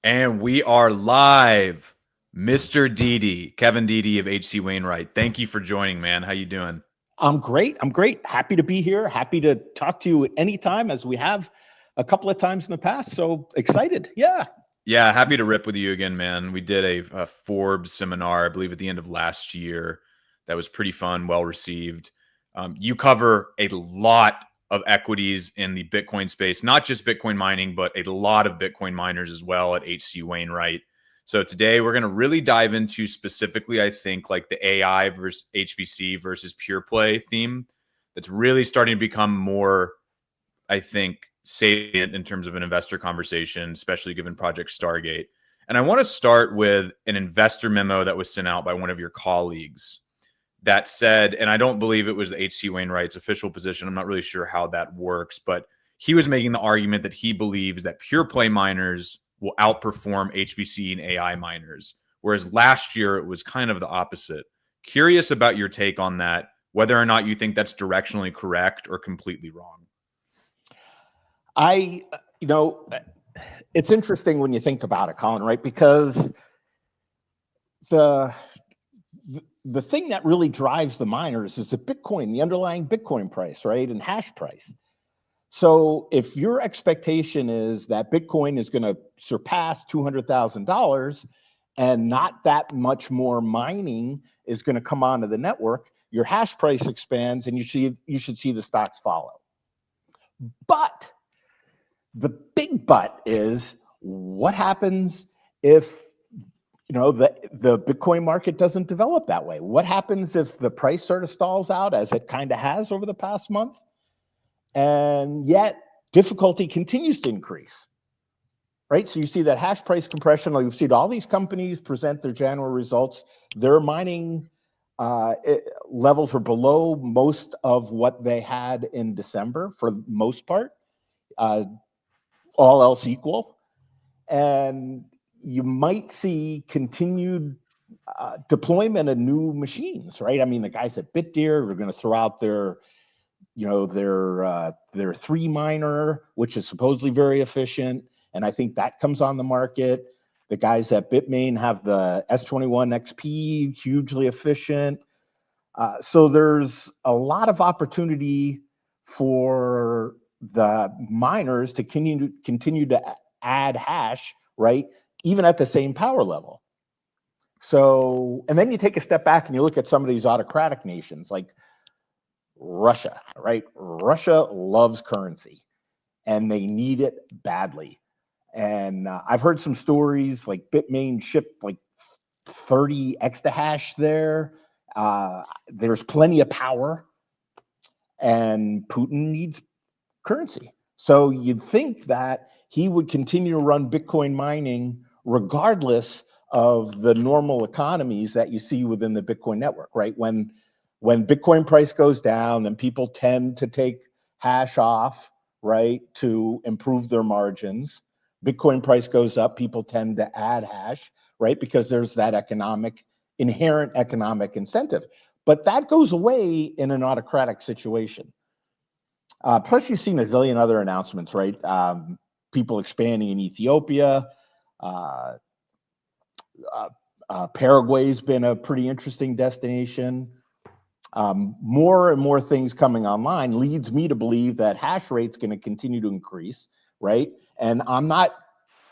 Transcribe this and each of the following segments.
And we are live. Mr. Dede, Kevin Dede of HC Wainwright. Thank you for joining, man. How you doing? I'm great. I'm great. Happy to be here. Happy to talk to you anytime, as we have a couple of times in the past. So excited. Yeah. Yeah, happy to rip with you again, man. We did a Forbes seminar, I believe, at the end of last year. That was pretty fun, well received. You cover a lot of equities in the Bitcoin space, not just Bitcoin mining, but a lot of Bitcoin miners as well at HC Wainwright. So today we're going to really dive into specifically, I think, like the AI versus HPC versus pure play theme that's really starting to become more, I think, salient in terms of an investor conversation, especially given Project Stargate. And I want to start with an investor memo that was sent out by one of your colleagues that said, and I don't believe it was the HC Wainwright's official position. I'm not really sure how that works, but he was making the argument that he believes that pure play miners will outperform HPC and AI miners, whereas last year it was kind of the opposite. Curious about your take on that, whether or not you think that's directionally correct or completely wrong. It's interesting when you think about it, Colin, right? Because the thing that really drives the miners is the Bitcoin, the underlying Bitcoin price, right? And hash price. So if your expectation is that Bitcoin is going to surpass $200,000 and not that much more mining is going to come onto the network, your hash price expands and you should see the stocks follow. But the big but is, what happens if the Bitcoin market doesn't develop that way? What happens if the price sort of stalls out, as it kind of has over the past month, and yet difficulty continues to increase, right? So you see that hash price compression. Like, you've seen all these companies present their January results. Their mining levels are below most of what they had in December, for the most part, all else equal. And you might see continued deployment of new machines, right? I mean, the guys at Bitdeer are going to throw out their 3 miner, which is supposedly very efficient, and I think that comes on the market. The guys at Bitmain have the S21 XP, hugely efficient. So there's a lot of opportunity for the miners to continue to add hash, right? Even at the same power level. So, and then you take a step back and you look at some of these autocratic nations like Russia, right? Russia loves currency and they need it badly. And I've heard some stories like Bitmain shipped like 30 exahash there. There's plenty of power and Putin needs currency. So you'd think that he would continue to run Bitcoin mining regardless of the normal economies that you see within the Bitcoin network, right? When Bitcoin price goes down, then people tend to take hash off, right, to improve their margins. Bitcoin price goes up, people tend to add hash, right, because there's that inherent economic incentive. But that goes away in an autocratic situation. Plus, you've seen a zillion other announcements, right? People expanding in Ethiopia. Paraguay's been a pretty interesting destination. More and more things coming online leads me to believe that hash rate's going to continue to increase, right? And I'm not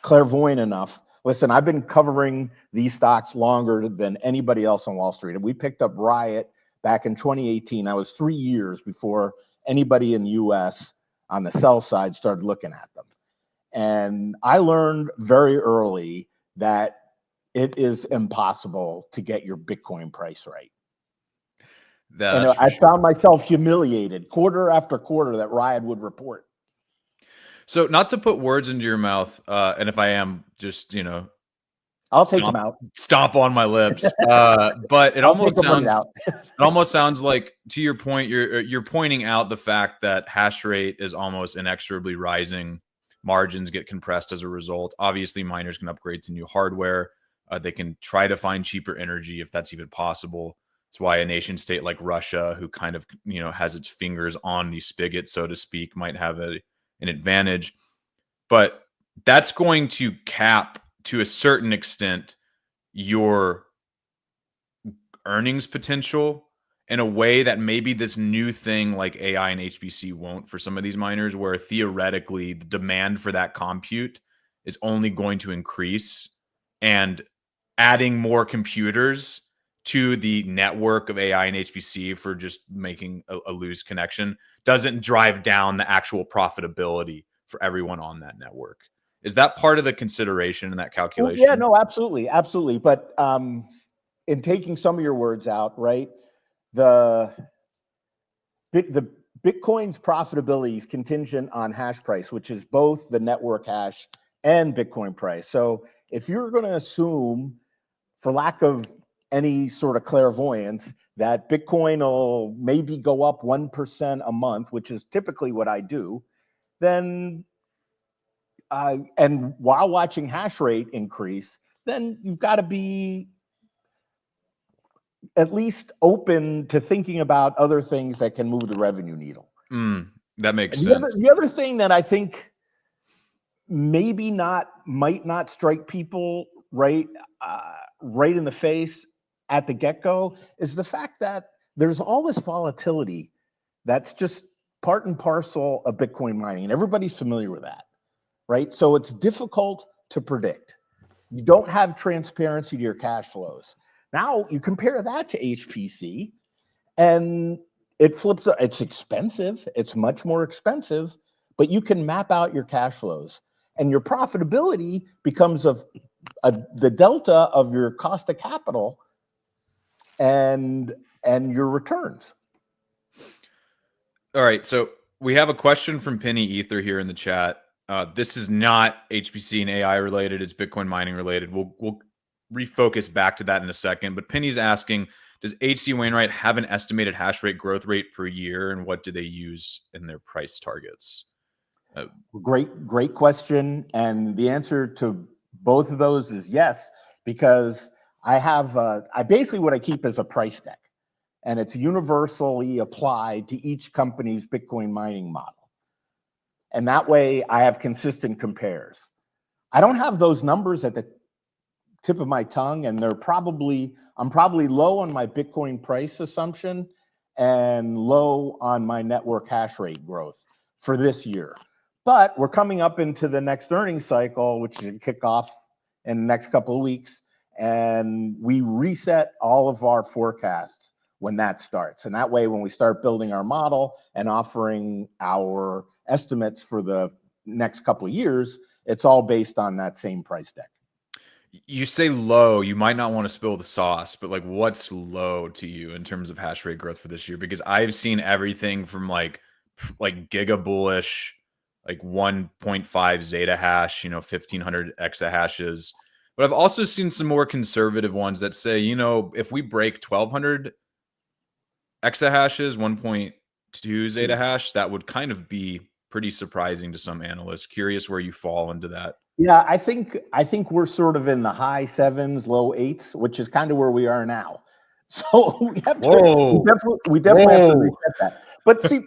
clairvoyant enough. Listen, I've been covering these stocks longer than anybody else on Wall Street. And we picked up Riot back in 2018. That was 3 years before anybody in the US on the sell side started looking at them. And I learned very early that it is impossible to get your Bitcoin price right. And I found myself humiliated quarter after quarter that Riot would report. So, not to put words into your mouth, and if I am, just, I'll take them out. Stomp on my lips. But it almost sounds like, to your point, you're pointing out the fact that hash rate is almost inexorably rising. Margins get compressed as a result. Obviously, miners can upgrade to new hardware. They can try to find cheaper energy if that's even possible. It's why a nation state like Russia, who kind of has its fingers on the spigot, so to speak, might have an advantage. But that's going to cap to a certain extent, your earnings potential in a way that maybe this new thing like AI and HPC won't for some of these miners, where theoretically the demand for that compute is only going to increase, and adding more computers to the network of AI and HPC for just making a loose connection doesn't drive down the actual profitability for everyone on that network. Is that part of the consideration in that calculation? Well, yeah, no, absolutely, absolutely. But in taking some of your words out, right? The Bitcoin's profitability is contingent on hash price, which is both the network hash and Bitcoin price. So if you're going to assume, for lack of any sort of clairvoyance, that Bitcoin will maybe go up 1% a month, which is typically what I do, then and while watching hash rate increase, then you've got to be at least open to thinking about other things that can move the revenue needle. That makes sense. The other thing that I think might not strike people right in the face at the get-go is the fact that there's all this volatility that's just part and parcel of Bitcoin mining, and everybody's familiar with that, right? So it's difficult to predict. You don't have transparency to your cash flows. Now you compare that to HPC, and it flips. It's expensive. It's much more expensive, but you can map out your cash flows, and your profitability becomes the delta of your cost of capital and your returns. All right, so we have a question from Penny Ether here in the chat. This is not HPC and AI related. It's Bitcoin mining related. We'll refocus back to that in a second. But Penny's asking, does HC Wainwright have an estimated hash rate growth rate per year, and what do they use in their price targets? Great question. And the answer to both of those is yes, because I basically what I keep is a price deck, and it's universally applied to each company's Bitcoin mining model. And that way I have consistent compares. I don't have those numbers at the tip of my tongue, and I'm probably low on my Bitcoin price assumption and low on my network hash rate growth for this year. But we're coming up into the next earnings cycle, which should kick off in the next couple of weeks, and we reset all of our forecasts when that starts. And that way, when we start building our model and offering our estimates for the next couple of years, it's all based on that same price deck. You say low, you might not want to spill the sauce, but like what's low to you in terms of hash rate growth for this year? Because I've seen everything from like giga bullish, like 1.5 zeta hash, 1500 exahashes. But I've also seen some more conservative ones that say, if we break 1200 exahashes, 1.2 zeta hash, that would kind of be pretty surprising to some analysts. Curious where you fall into that. Yeah, I think we're sort of in the high 7s, low 8s, which is kind of where we are now. So we definitely have to reset that. But see,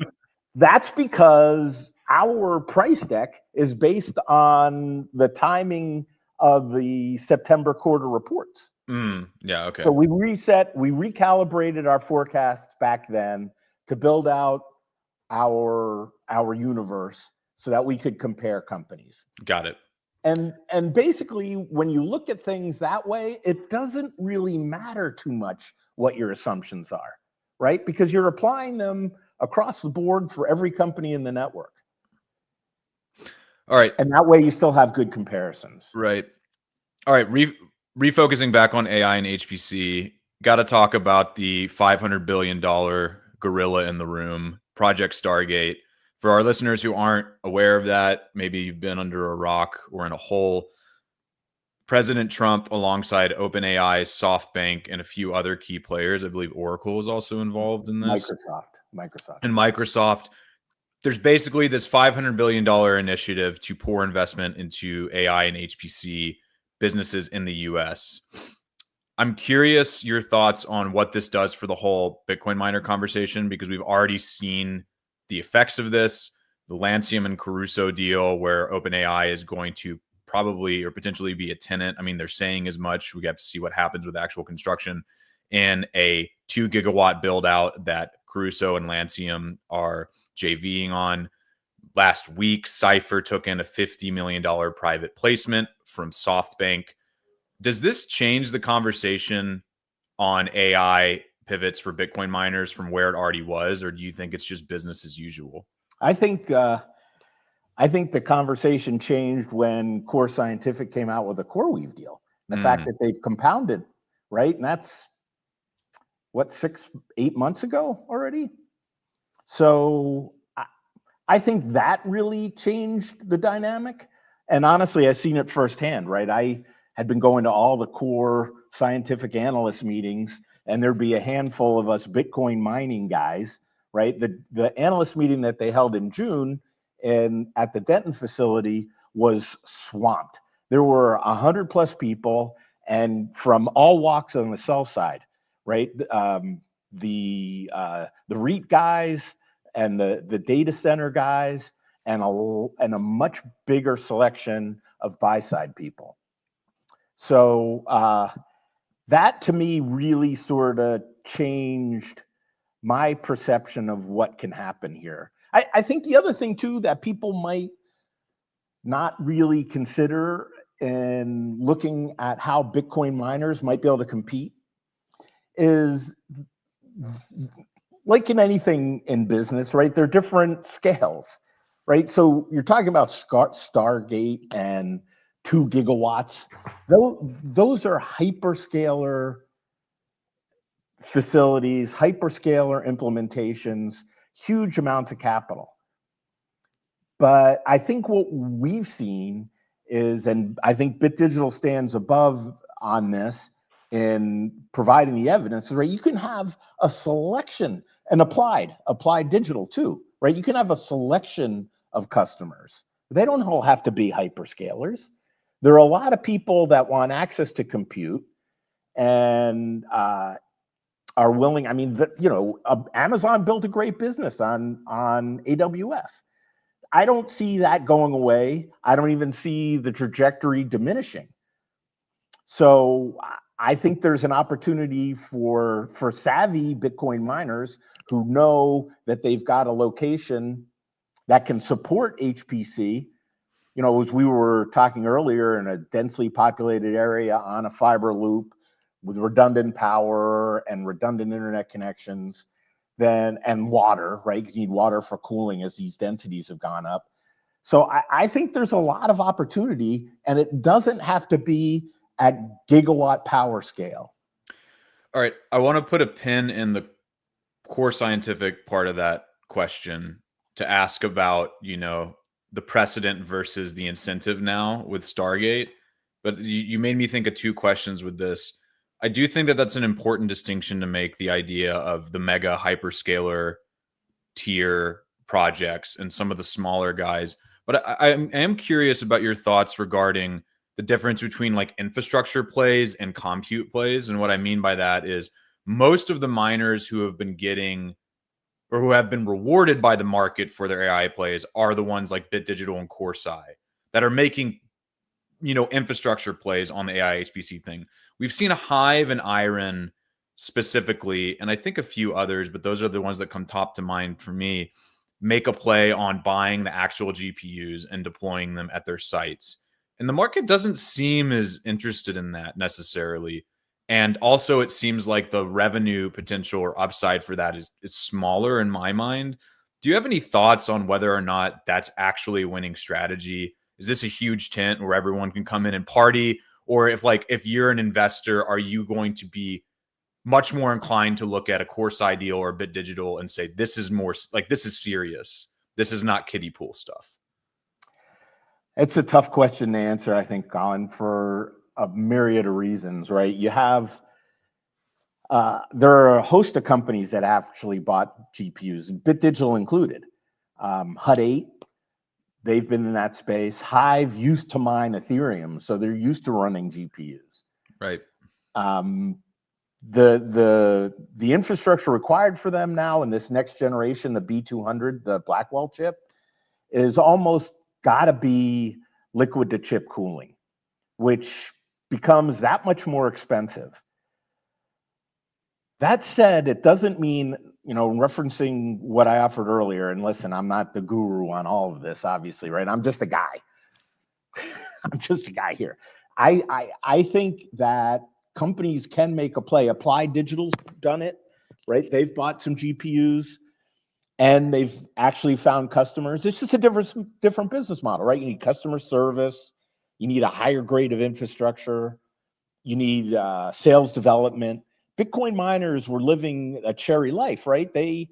that's because our price deck is based on the timing of the September quarter reports. Yeah, okay. So we recalibrated our forecasts back then to build out our universe so that we could compare companies. Got it. And basically, when you look at things that way, it doesn't really matter too much what your assumptions are, right? Because you're applying them across the board for every company in the network. All right. And that way you still have good comparisons. Right. All right. Refocusing back on AI and HPC, got to talk about the $500 billion gorilla in the room, Project Stargate. For our listeners who aren't aware of that, maybe you've been under a rock or in a hole. President Trump, alongside OpenAI, SoftBank, and a few other key players, I believe Oracle is also involved in this. Microsoft. There's basically this $500 billion initiative to pour investment into AI and HPC businesses in the US. I'm curious your thoughts on what this does for the whole Bitcoin miner conversation, because we've already seen the effects of this, the Lancium and Caruso deal, where OpenAI is going to probably or potentially be a tenant. I mean, they're saying as much. We have to see what happens with actual construction in a 2 gigawatt build out that Crusoe and Lancium are JVing on. Last week, Cypher took in a $50 million private placement from SoftBank. Does this change the conversation on AI pivots for Bitcoin miners from where it already was, or do you think it's just business as usual? I think the conversation changed when Core Scientific came out with a CoreWeave deal. The fact that they've compounded, right? And that's what, 6-8 months ago already. So I think that really changed the dynamic. And honestly, I've seen it firsthand, right? I had been going to all the Core Scientific analyst meetings, and there'd be a handful of us Bitcoin mining guys, right? The analyst meeting that they held in June and at the Denton facility was swamped. There were 100 plus people, and from all walks on the sell side, right? The REIT guys and the data center guys, and a much bigger selection of buy side people. So that to me really sort of changed my perception of what can happen here. I think the other thing too that people might not really consider in looking at how Bitcoin miners might be able to compete is, like in anything in business, right? They're different scales, right? So you're talking about Stargate and 2 gigawatts. Those are hyperscaler facilities, hyperscaler implementations, huge amounts of capital. But I think what we've seen is, and I think BitDigital stands above on this in providing the evidence, right? You can have a selection, and applied digital too, right? You can have a selection of customers. They don't all have to be hyperscalers. There are a lot of people that want access to compute and are willing. I mean, Amazon built a great business on AWS. I don't see that going away. I don't even see the trajectory diminishing. So I think there's an opportunity for savvy Bitcoin miners who know that they've got a location that can support HPC. You know, as we were talking earlier, in a densely populated area on a fiber loop with redundant power and redundant internet connections, and water, right? Because you need water for cooling as these densities have gone up. So I think there's a lot of opportunity, and it doesn't have to be at gigawatt power scale. All right, I want to put a pin in the Core Scientific part of that question to ask about, the precedent versus the incentive now with Stargate. But you made me think of two questions with this. I do think that that's an important distinction to make, the idea of the mega hyperscaler tier projects and some of the smaller guys. But I am curious about your thoughts regarding the difference between like infrastructure plays and compute plays. And what I mean by that is most of the miners who have been getting or who have been rewarded by the market for their AI plays are the ones like BitDigital and Corsair that are making, infrastructure plays on the AI HPC thing. We've seen a Hive and Iron specifically, and I think a few others, but those are the ones that come top to mind for me, make a play on buying the actual GPUs and deploying them at their sites. And the market doesn't seem as interested in that necessarily. And also, it seems like the revenue potential or upside for that is smaller in my mind. Do you have any thoughts on whether or not that's actually a winning strategy? Is this a huge tent where everyone can come in and party? Or if you're an investor, are you going to be much more inclined to look at a Corsair deal or a BitDigital and say, this is more like, this is serious. This is not kiddie pool stuff. It's a tough question to answer, I think, Colin, for a myriad of reasons, right? You have, there are a host of companies that actually bought GPUs, BitDigital included. Hut 8, they've been in that space. Hive used to mine Ethereum, so they're used to running GPUs. Right. The infrastructure required for them now in this next generation, the B200, the Blackwell chip, is almost got to be liquid to chip cooling, which becomes that much more expensive. That said, it doesn't mean, referencing what I offered earlier, and listen, I'm not the guru on all of this, obviously, right? I'm just a guy. I'm just a guy here. I think that companies can make a play. Applied Digital's done it, right? They've bought some GPUs and they've actually found customers. It's just a different business model, right? You need customer service. You need a higher grade of infrastructure. You need sales development. Bitcoin miners were living a cherry life, right? They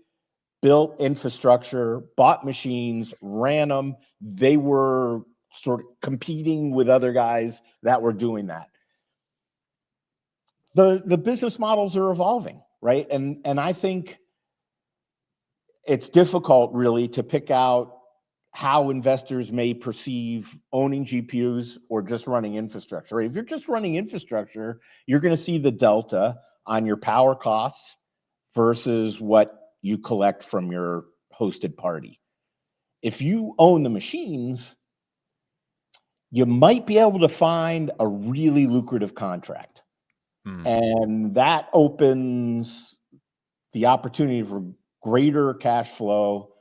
built infrastructure, bought machines, ran them. They were sort of competing with other guys that were doing that. The business models are evolving, right? And I think it's difficult really to pick out how investors may perceive owning GPUs or just running infrastructure. Right? If you're just running infrastructure, you're going to see the delta on your power costs versus what you collect from your hosted party. If you own the machines, you might be able to find a really lucrative contract. And that opens the opportunity for greater cash flow,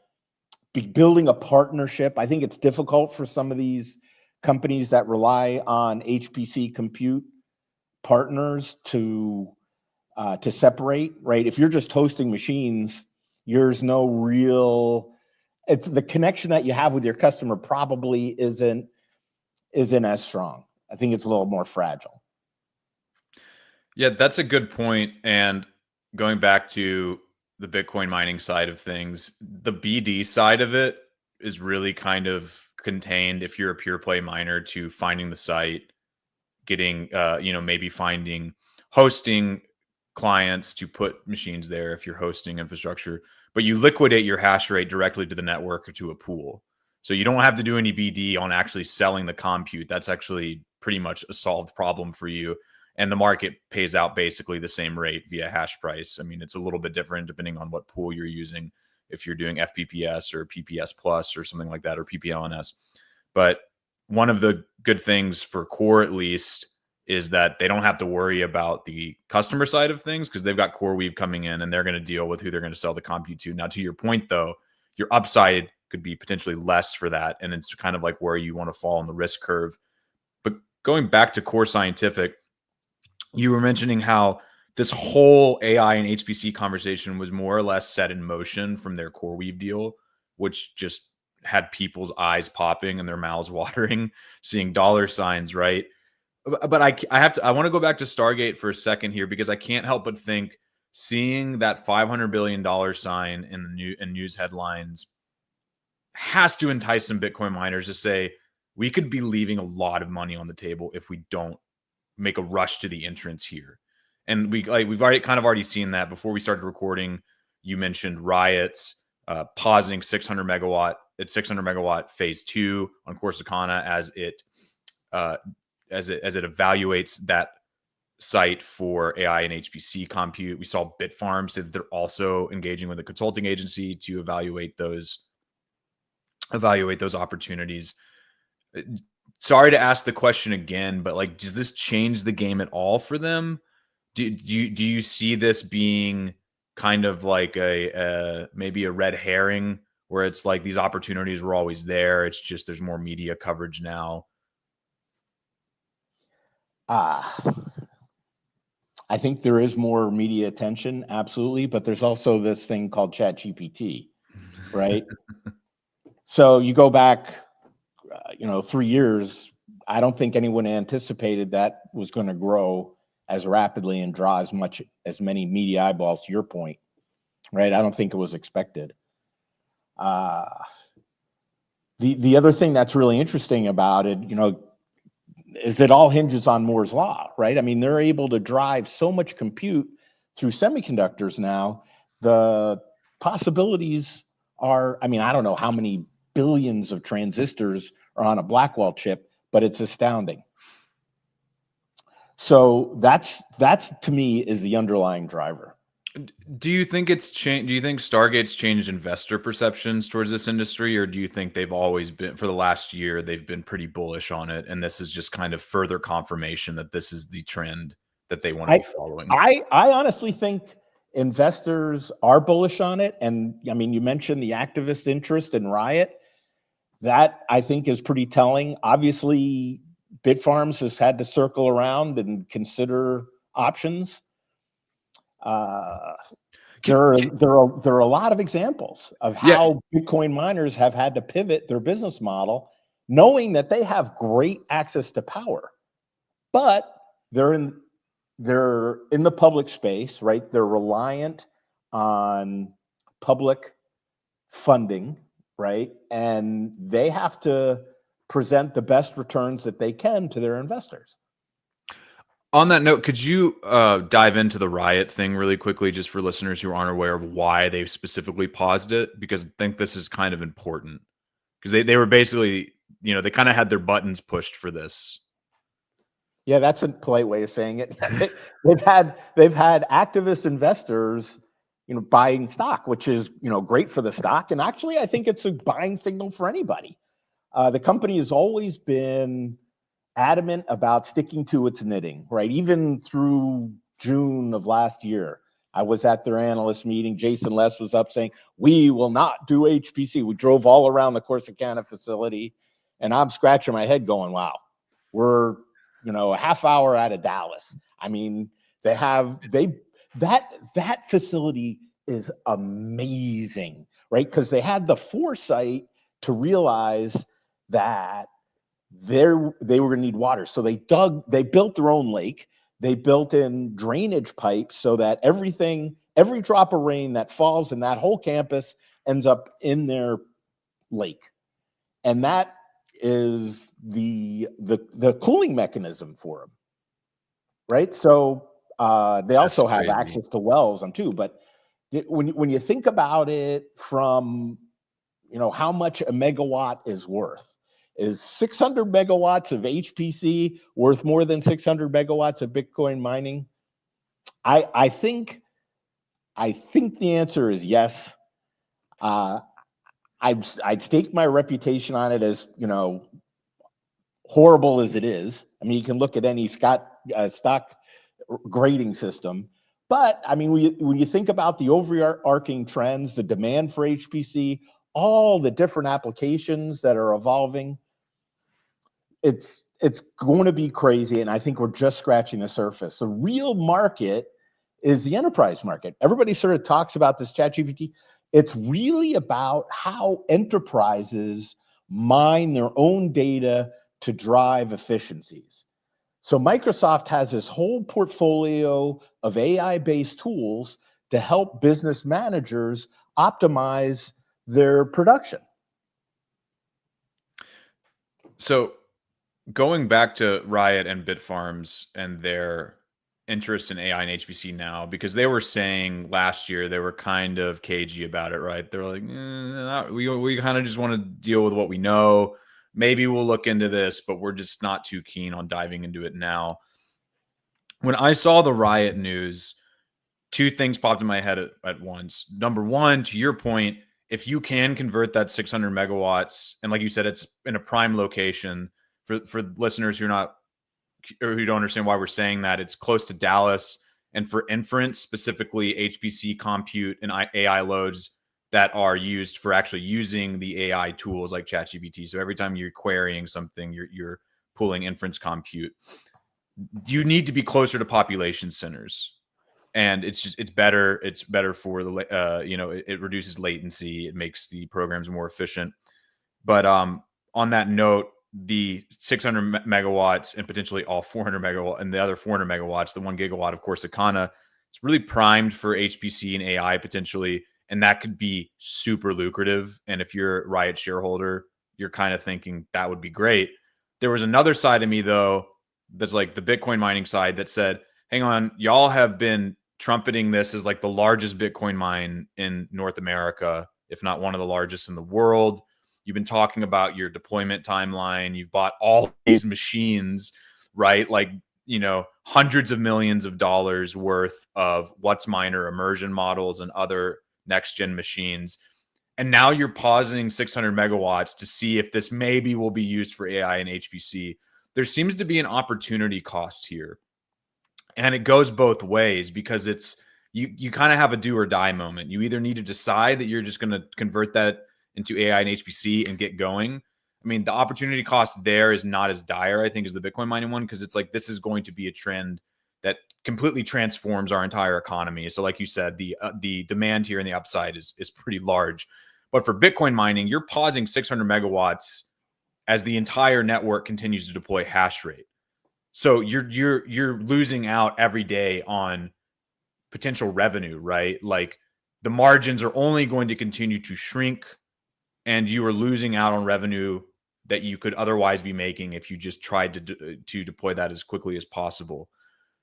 building a partnership. I think it's difficult for some of these companies that rely on HPC compute partners to separate, right? If you're just hosting machines, there's no real, the connection that you have with your customer probably isn't as strong. I think it's a little more fragile. Yeah, that's a good point. And going back to the Bitcoin mining side of things, the BD side of it is really kind of contained if you're a pure play miner to finding the site, getting, maybe finding hosting clients to put machines there if you're hosting infrastructure, but you liquidate your hash rate directly to the network or to a pool. So you don't have to do any BD on actually selling the compute. That's actually pretty much a solved problem for you. And the market pays out basically the same rate via hash price. I mean, it's a little bit different depending on what pool you're using, if you're doing FPPS or PPS plus or something like that, or PPLNS. But one of the good things for Core, at least, is that they don't have to worry about the customer side of things because they've got CoreWeave coming in and they're going to deal with who they're going to sell the compute to. Now, to your point, though, your upside could be potentially less for that. And it's kind of like where you want to fall on the risk curve. But going back to Core Scientific, you were mentioning how this whole AI and HPC conversation was more or less set in motion from their CoreWeave deal, which just had people's eyes popping and their mouths watering, seeing dollar signs, right? But I want to go back to Stargate for a second here because I can't help but think seeing that $500 billion sign in the news headlines has to entice some Bitcoin miners to say, we could be leaving a lot of money on the table if we don't make a rush to the entrance here. And we've already seen that before we started recording. You mentioned Riot's pausing 600 megawatt phase 2 on Corsicana as it evaluates that site for AI and HPC compute. We saw Bitfarms say that they're also engaging with a consulting agency to evaluate those opportunities. Sorry to ask the question again, but like, does this change the game at all for them? Do you see this being kind of like maybe a red herring where it's like these opportunities were always there, it's just there's more media coverage now? I think there is more media attention, absolutely, but there's also this thing called ChatGPT, right? So you go back 3 years, I don't think anyone anticipated that was going to grow as rapidly and draw as many media eyeballs, to your point, right? I don't think it was expected. The other thing that's really interesting about it, is it all hinges on Moore's law, right? I mean, they're able to drive so much compute through semiconductors now. The possibilities are, I mean, I don't know how many billions of transistors are on a Blackwell chip, but it's astounding. So that's to me is the underlying driver. Do you think it's changed? Do you think Stargate's changed investor perceptions towards this industry, or do you think they've always been, for the last year, they've been pretty bullish on it, and this is just kind of further confirmation that this is the trend that they want to I be following? I honestly think investors are bullish on it, and I mean, you mentioned the activist interest in Riot. That I think is pretty telling. Obviously, Bitfarms has had to circle around and consider options. Uh, there are a lot of examples of Yeah, how Bitcoin miners have had to pivot their business model, knowing that they have great access to power, but they're in the public space, right? They're reliant on public funding, right? And they have to present the best returns that they can to their investors. on that note, could you dive into the Riot thing really quickly, just for listeners who aren't aware of why they've specifically paused it? Because I think this is kind of important. Because they were basically, they kind of had their buttons pushed for this. Yeah, that's a polite way of saying it. they've had activist investors, buying stock, which is great for the stock. And actually, I think it's a buying signal for anybody. The company has always been adamant about sticking to its knitting, right? Even through June of last year, I was at their analyst meeting. Jason Les was up saying, we will not do HPC. We drove all around the Corsicana facility, and I'm scratching my head going, wow, we're, a half hour out of Dallas. I mean, that facility is amazing, right? Because they had the foresight to realize that they were going to need water. So they built their own lake. They built in drainage pipes so that every drop of rain that falls in that whole campus ends up in their lake. And that is the cooling mechanism for them, right? So they also have access to wells too. But when you think about it from, how much a megawatt is worth, is 600 megawatts of HPC worth more than 600 megawatts of Bitcoin mining? I think the answer is yes. I'd stake my reputation on it, as horrible as it is. I mean, you can look at any stock grading system, but I mean, when you think about the overarching trends, the demand for HPC, all the different applications that are evolving, it's going to be crazy, and I think we're just scratching the surface. The real market is the enterprise market. Everybody sort of talks about this ChatGPT. It's really about how enterprises mine their own data to drive efficiencies. So Microsoft has this whole portfolio of AI-based tools to help business managers optimize their production. So going back to Riot and Bitfarms and their interest in AI and HPC now, because they were saying last year they were kind of cagey about it, right? They're like, we kind of just want to deal with what we know. Maybe we'll look into this, but we're just not too keen on diving into it now. When I saw the Riot news, two things popped in my head at once. Number one, to your point, if you can convert that 600 megawatts, and like you said, it's in a prime location. For listeners who don't understand why we're saying that, it's close to Dallas, and for inference, specifically HPC compute and AI loads that are used for actually using the AI tools like ChatGPT. So every time you're querying something, you're pulling inference compute. You need to be closer to population centers, and it's better for the it reduces latency, it makes the programs more efficient. But on that note, the 600 megawatts and potentially all 400 megawatt and the other 400 megawatts, the 1 gigawatt of Corsicana, it's really primed for HPC and AI potentially, and that could be super lucrative. And if you're a Riot shareholder, you're kind of thinking that would be great. There was another side of me though, that's like the Bitcoin mining side, that said, hang on, y'all have been trumpeting this as like the largest Bitcoin mine in North America, if not one of the largest in the world. You've been talking about your deployment timeline. You've bought all these machines, right? Like, hundreds of millions of dollars worth of what's miner immersion models and other next gen machines. And now you're pausing 600 megawatts to see if this maybe will be used for AI and HPC. There seems to be an opportunity cost here. And it goes both ways because it's you kind of have a do or die moment. You either need to decide that you're just going to convert that into AI and HPC and get going. I mean, the opportunity cost there is not as dire, I think, as the Bitcoin mining one, because it's like this is going to be a trend that completely transforms our entire economy. So, like you said, the demand here and the upside is pretty large. But for Bitcoin mining, you're pausing 600 megawatts as the entire network continues to deploy hash rate. So you're losing out every day on potential revenue, right? Like the margins are only going to continue to shrink, and you are losing out on revenue that you could otherwise be making if you just tried to deploy that as quickly as possible.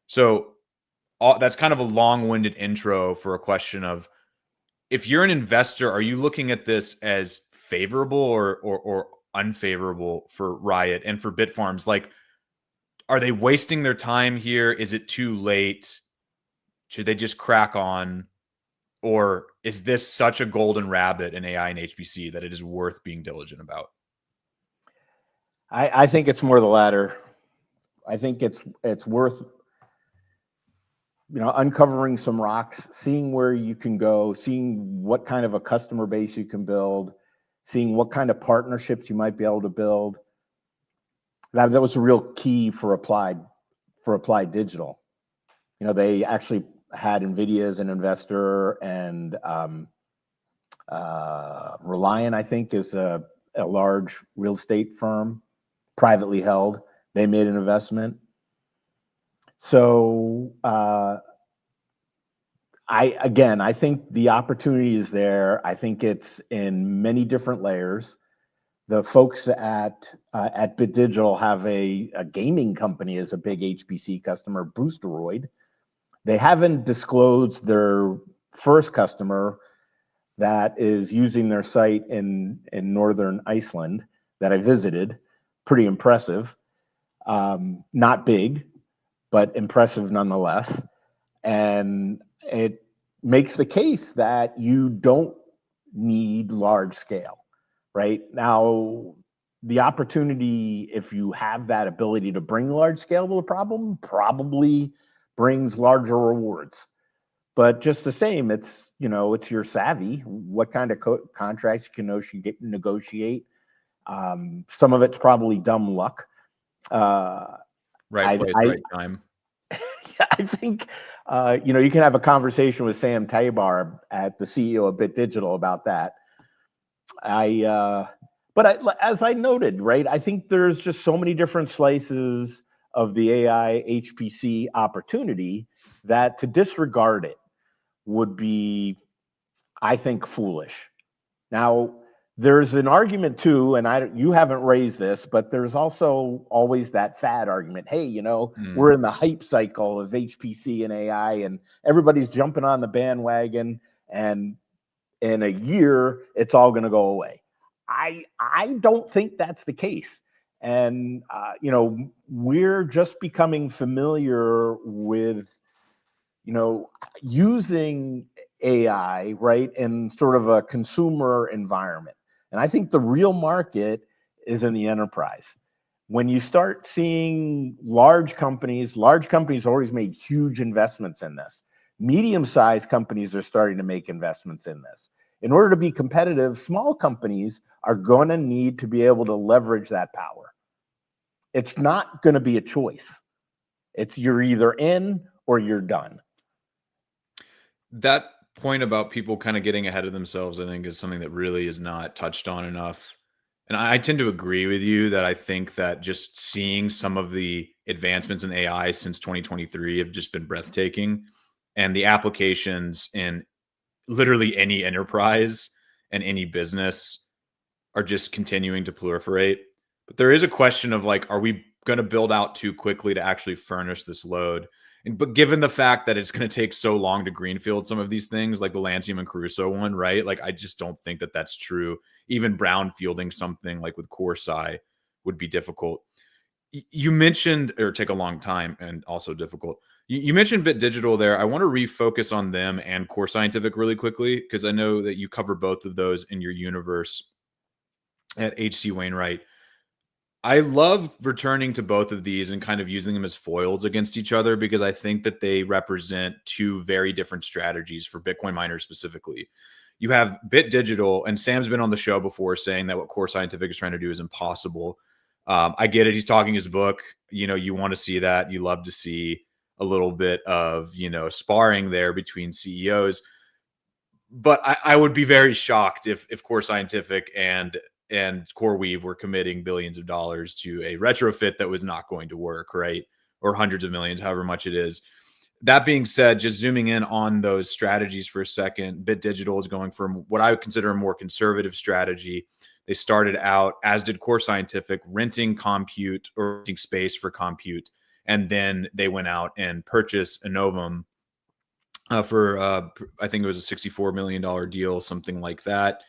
So that's kind of a long-winded intro for a question of, if you're an investor, are you looking at this as favorable or unfavorable for Riot and for Bitfarms? Like, are they wasting their time here? Is it too late? Should they just crack on? Or is this such a golden rabbit in AI and HPC that it is worth being diligent about? I think it's more the latter. I think it's worth uncovering some rocks, seeing where you can go, seeing what kind of a customer base you can build, seeing what kind of partnerships you might be able to build. That was a real key for Applied Digital. They actually had NVIDIA as an investor, and Reliant, I think, is a large real estate firm, privately held. They made an investment. So I think the opportunity is there. I think it's in many different layers. The folks at Bit Digital have a gaming company as a big HPC customer, Boosteroid. They haven't disclosed their first customer that is using their site in northern Iceland that I visited. Pretty impressive. Not big, but impressive nonetheless. And it makes the case that you don't need large scale. Right now, the opportunity, if you have that ability to bring large scale to the problem, probably brings larger rewards. But just the same, it's your savvy, what kind of contracts you can negotiate. Some of it's probably dumb luck. Right place, right time. I think you can have a conversation with Sam Taybar, at the CEO of Bit Digital, about that. As I noted, right, I think there's just so many different slices of the AI HPC opportunity that to disregard it would be, I think, foolish. Now, there's an argument too, and you haven't raised this, but there's also always that fad argument. Hey, we're in the hype cycle of HPC and AI, and everybody's jumping on the bandwagon, and in a year, it's all going to go away. I don't think that's the case. And, we're just becoming familiar with, using AI, right, in sort of a consumer environment. And I think the real market is in the enterprise. When you start seeing large companies always made huge investments in this. Medium-sized companies are starting to make investments in this. In order to be competitive, small companies are going to need to be able to leverage that power. It's not going to be a choice. You're either in or you're done. That point about people kind of getting ahead of themselves, I think, is something that really is not touched on enough. And I tend to agree with you that I think that just seeing some of the advancements in AI since 2023 have just been breathtaking. And the applications in literally any enterprise and any business are just continuing to proliferate. But there is a question of like, are we going to build out too quickly to actually furnish this load? But given the fact that it's going to take so long to greenfield some of these things, like the Lancium and Caruso one, right? Like, I just don't think that that's true. Even brownfielding something like with Corsair would be difficult. You mentioned, or take a long time and also difficult. You mentioned Bit Digital there. I want to refocus on them and Core Scientific really quickly, because I know that you cover both of those in your universe at HC Wainwright. I love returning to both of these and kind of using them as foils against each other, because I think that they represent two very different strategies for Bitcoin miners specifically. You have Bit Digital, and Sam's been on the show before saying that what Core Scientific is trying to do is impossible. I get it. He's talking his book. You want to see that. You love to see a little bit of, sparring there between CEOs. But I would be very shocked if Core Scientific and CoreWeave were committing billions of dollars to a retrofit that was not going to work, right? Or hundreds of millions, however much it is. That being said, just zooming in on those strategies for a second, Bit Digital is going for what I would consider a more conservative strategy. They started out, as did Core Scientific, renting compute or renting space for compute. And then they went out and purchased Innovum for, I think it was a $64 million deal, something like that.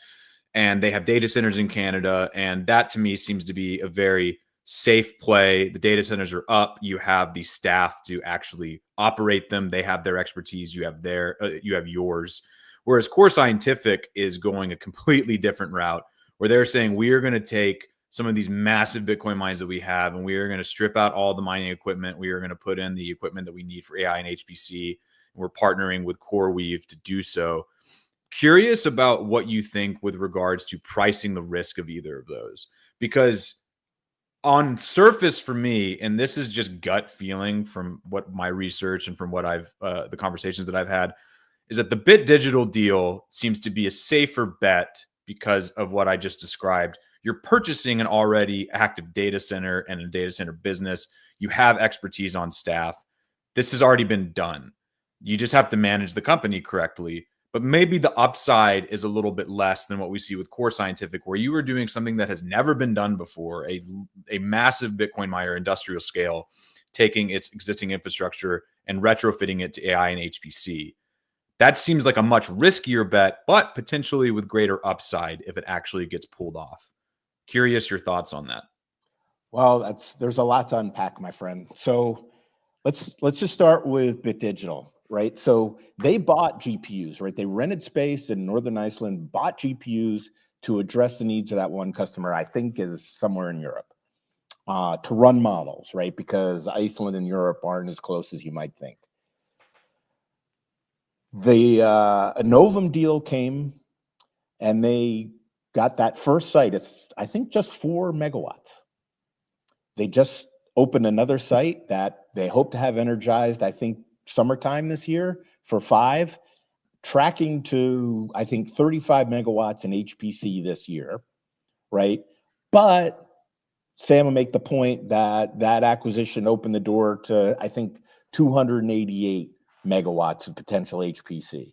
And they have data centers in Canada. And that to me seems to be a very safe play. The data centers are up. You have the staff to actually operate them. They have their expertise. You have yours. Whereas Core Scientific is going a completely different route, where they're saying we are going to take some of these massive Bitcoin mines that we have, and we are going to strip out all the mining equipment. We are going to put in the equipment that we need for AI and HPC. And we're partnering with CoreWeave to do so. Curious about what you think with regards to pricing the risk of either of those, because on surface for me, and this is just gut feeling from what my research and from what the conversations that I've had, is that the Bit Digital deal seems to be a safer bet because of what I just described. You're purchasing an already active data center and a data center business. You have expertise on staff. This has already been done. You just have to manage the company correctly. But maybe the upside is a little bit less than what we see with Core Scientific, where you are doing something that has never been done before, a massive Bitcoin miner industrial scale, taking its existing infrastructure and retrofitting it to AI and HPC. That seems like a much riskier bet, but potentially with greater upside if it actually gets pulled off. Curious your thoughts on that. Well, there's a lot to unpack, my friend. So let's just start with Bit Digital, right? So they bought GPUs, right? They rented space in Northern Iceland, bought GPUs to address the needs of that one customer, I think is somewhere in Europe, to run models, right? Because Iceland and Europe aren't as close as you might think. The Innovum deal came, and they got that first site. It's, I think, just 4 megawatts. They just opened another site that they hope to have energized, I think, summertime this year for 5, tracking to, I think, 35 megawatts in HPC this year, right? But Sam will make the point that that acquisition opened the door to, I think, 288 megawatts of potential HPC.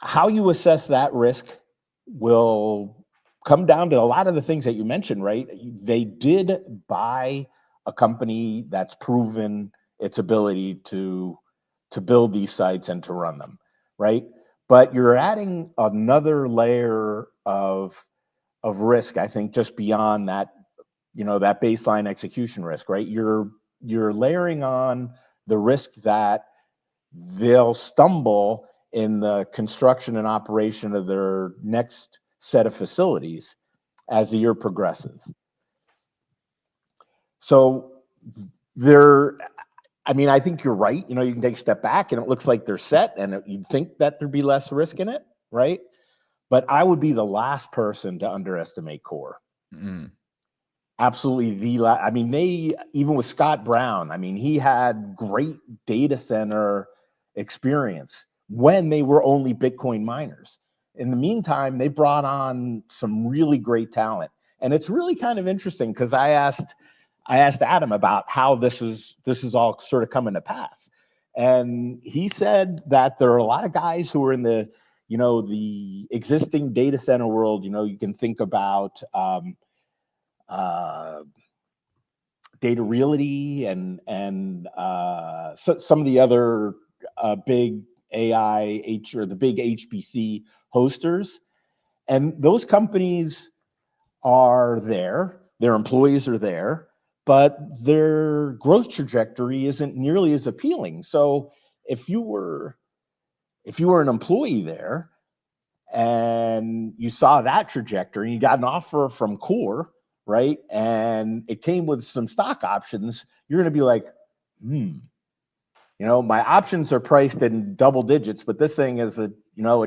How you assess that risk will come down to a lot of the things that you mentioned, right? They did buy a company that's proven its ability to build these sites and to run them, right? But you're adding another layer of risk, I think, just beyond that, that baseline execution risk, right? You're layering on the risk that they'll stumble in the construction and operation of their next set of facilities as the year progresses. So I think you're right. You can take a step back and it looks like they're set, and you'd think that there'd be less risk in it, right? But I would be the last person to underestimate Core. Absolutely they, even with Scott Brown, he had great data center experience when they were only Bitcoin miners. In the meantime, they brought on some really great talent. And it's really kind of interesting because I asked Adam about how this is all sort of coming to pass. And he said that there are a lot of guys who are in the existing data center world. You can think about Data Realty and some of the other big or the big HPC hosters. And those companies are there, their employees are there, but their growth trajectory isn't nearly as appealing. So if you were an employee there and you saw that trajectory, you got an offer from Core, right? And it came with some stock options, you're going to be like, my options are priced in double digits, but this thing is a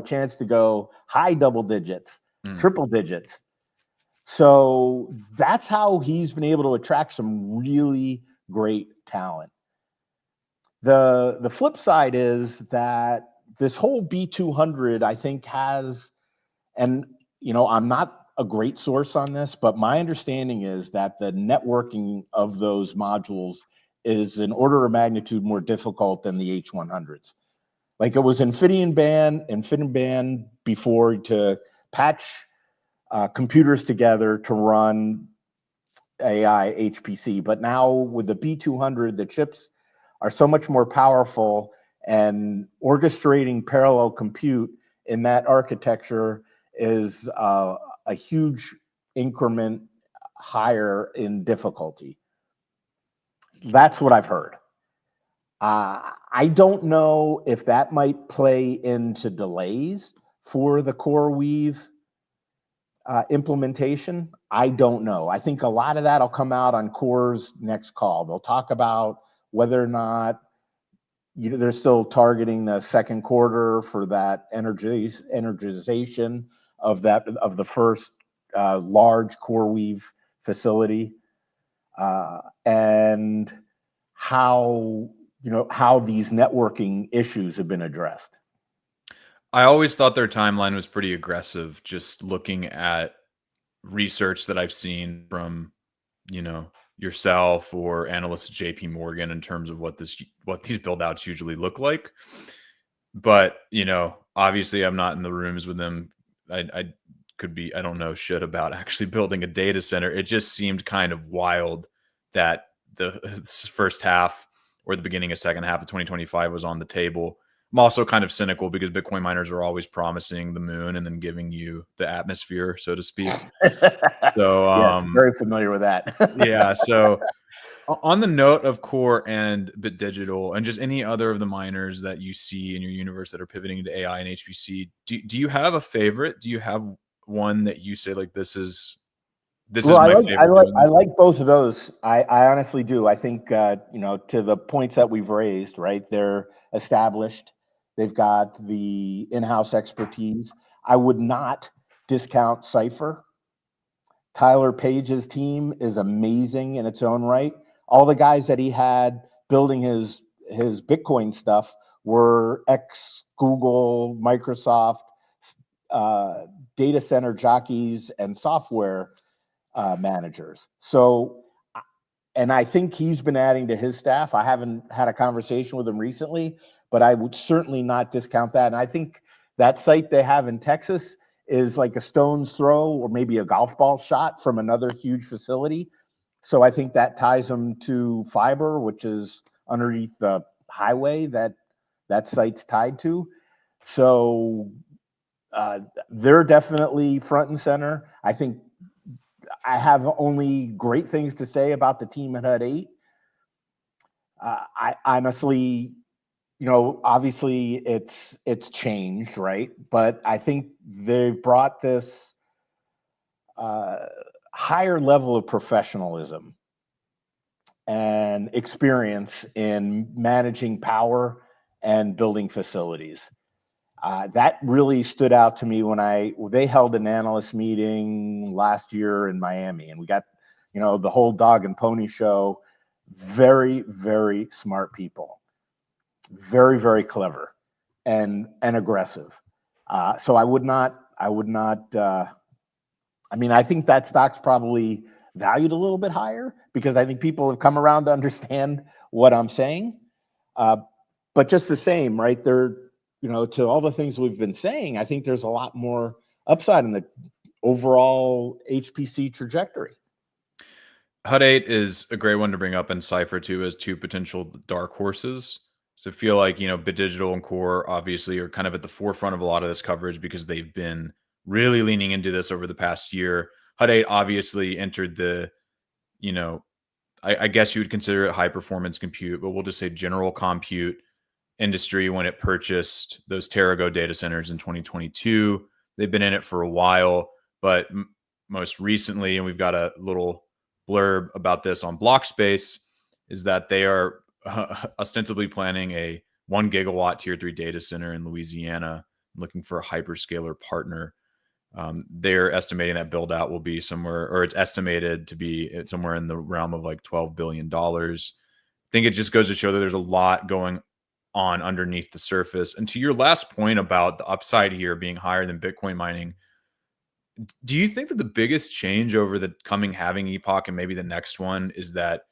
chance to go high double digits, triple digits. So that's how he's been able to attract some really great talent. The flip side is that this whole B200, I think, has, and I'm not a great source on this, but my understanding is that the networking of those modules is an order of magnitude more difficult than the H100s. Like, it was InfiniBand before to patch computers together to run AI HPC, but now with the B200, the chips are so much more powerful, and orchestrating parallel compute in that architecture is a huge increment higher in difficulty. That's what I've heard. I don't know if that might play into delays for the CoreWeave implementation. I don't know. I think a lot of that will come out on Core's next call. They'll talk about whether or not they're still targeting the second quarter for that energization of the first large CoreWeave facility, and how these networking issues have been addressed. I always thought their timeline was pretty aggressive, just looking at research that I've seen from, yourself or analysts at JP Morgan in terms of what these build outs usually look like. But, obviously I'm not in the rooms with them. I don't know shit about actually building a data center. It just seemed kind of wild that the first half or the beginning of second half of 2025 was on the table. I'm also kind of cynical because Bitcoin miners are always promising the moon and then giving you the atmosphere, so to speak. So, yes, very familiar with that. yeah. So, on the note of Core and Bit Digital and just any other of the miners that you see in your universe that are pivoting into AI and HPC, do you have a favorite? Do you have one that you say like this is my favorite? I like both of those. I honestly do. I think to the points that we've raised, right? They're established. They've got the in-house expertise. I would not discount Cypher. Tyler Page's team is amazing in its own right. All the guys that he had building his Bitcoin stuff were ex-Google, Microsoft data center jockeys and software managers. So, and I think he's been adding to his staff. I haven't had a conversation with him recently, but I would certainly not discount that. And I think that site they have in Texas is like a stone's throw or maybe a golf ball shot from another huge facility. So I think that ties them to fiber, which is underneath the highway that site's tied to. So they're definitely front and center. I think I have only great things to say about the team at Hut 8. I honestly, obviously it's changed, right? But I think they've brought this higher level of professionalism and experience in managing power and building facilities. That really stood out to me when they held an analyst meeting last year in Miami, and we got, the whole dog and pony show. Very, very smart people, very, very clever, and aggressive. So I would not. I mean, I think that stock's probably valued a little bit higher because I think people have come around to understand what I'm saying. But just the same, right? They're, to all the things we've been saying, I think there's a lot more upside in the overall HPC trajectory. Hut 8 is a great one to bring up, and Cypher too as two potential dark horses. So I feel like, Bit Digital and Core obviously are kind of at the forefront of a lot of this coverage because they've been really leaning into this over the past year. Hut 8 obviously entered the, you know, I guess you would consider it high performance compute, but we'll just say general compute industry when it purchased those TerraGo data centers in 2022. They've been in it for a while, but most recently, and we've got a little blurb about this on Blockspace, is that they are ostensibly planning a 1 gigawatt tier 3 data center in Louisiana, looking for a hyperscaler partner. They're estimating that build out will be somewhere, or it's estimated to be somewhere in the realm of like $12 billion. I think it just goes to show that there's a lot going on underneath the surface. And to your last point about the upside here being higher than Bitcoin mining, do you think that the biggest change over the coming halving epoch and maybe the next one is that,